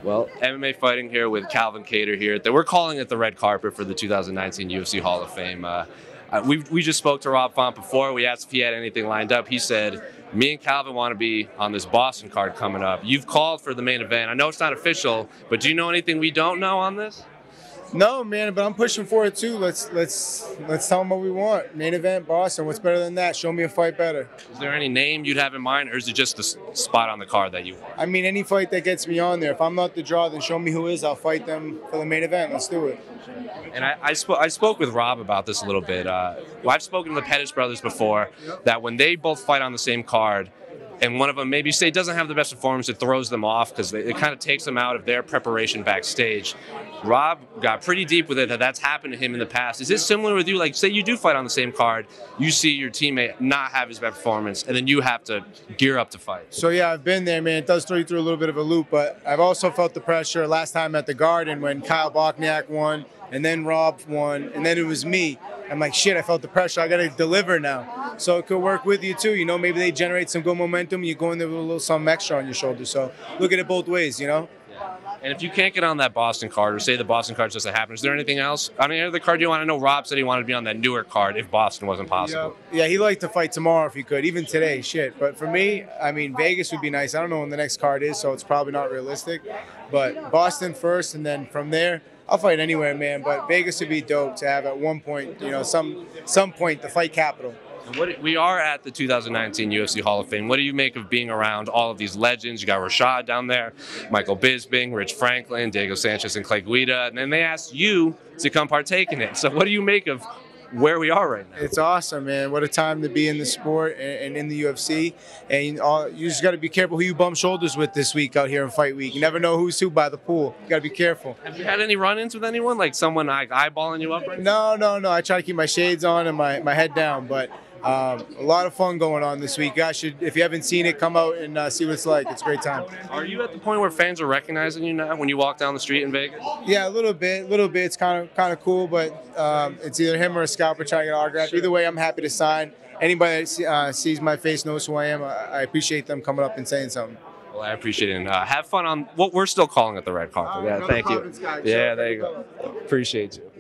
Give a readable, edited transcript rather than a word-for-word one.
Well, MMA fighting here with Calvin Kattar here. We're calling it the red carpet for the 2019 UFC Hall of Fame. We just spoke to Rob Font before. We asked if he had anything lined up. He said, me and Calvin want to be on this Boston card coming up. You've called for the main event. I know it's not official, but do you know anything we don't know on this? No, man, but I'm pushing for it too. Let's tell them what we want. Main event, Boston. What's better than that? Show me a fight better. Is there any name you'd have in mind, or is it just the spot on the card that you want? I mean, any fight that gets me on there. If I'm not the draw, then show me who is. I'll fight them for the main event. Let's do it. And I spoke with Rob about this a little bit. I've spoken to the Pettis brothers before, that when they both fight on the same card, and one of them maybe say doesn't have the best performance, it throws them off because it kind of takes them out of their preparation backstage. Rob got pretty deep with it that's happened to him in the past. Is it similar with you? Like, say you do fight on the same card, you see your teammate not have his best performance, and then you have to gear up to fight. So yeah, I've been there, man. It does throw you through a little bit of a loop, but I've also felt the pressure last time at the Garden when Kyle Bochniak won, and then Rob won, and then it was me. I'm like, shit, I felt the pressure. I got to deliver now. So it could work with you too. You know, maybe they generate some good momentum. You go in there with a little something extra on your shoulder. So look at it both ways, you know? And if you can't get on that Boston card, or say the Boston card doesn't happen, is there anything else? On any other card you want? I know Rob said he wanted to be on that Newark card if Boston wasn't possible. Yeah, he'd like to fight tomorrow if he could, even today, shit. But for me, I mean, Vegas would be nice. I don't know when the next card is, so it's probably not realistic. But Boston first, and then from there, I'll fight anywhere, man. But Vegas would be dope to have at one point, you know, some point the fight capital. We are at the 2019 UFC Hall of Fame. What do you make of being around all of these legends? You got Rashad down there, Michael Bisping, Rich Franklin, Diego Sanchez, and Clay Guida. And then they asked you to come partake in it. So what do you make of where we are right now? It's awesome, man. What a time to be in the sport and in the UFC. And you just got to be careful who you bump shoulders with this week out here in fight week. You never know who's who by the pool. You got to be careful. Have you had any run-ins with anyone? Like someone eyeballing you up right now? No. I try to keep my shades on and my head down. But a lot of fun going on this week. Guys, if you haven't seen it, come out and see what it's like. It's a great time. Are you at the point where fans are recognizing you now when you walk down the street in Vegas? Yeah, a little bit. It's kind of cool, but it's either him or a scalper trying to get an autograph. Sure. Either way, I'm happy to sign. Anybody that sees my face knows who I am. I appreciate them coming up and saying something. Well, I appreciate it. And have fun on what we're still calling it the red carpet. Yeah, thank you. Yeah, there you go. Appreciate you.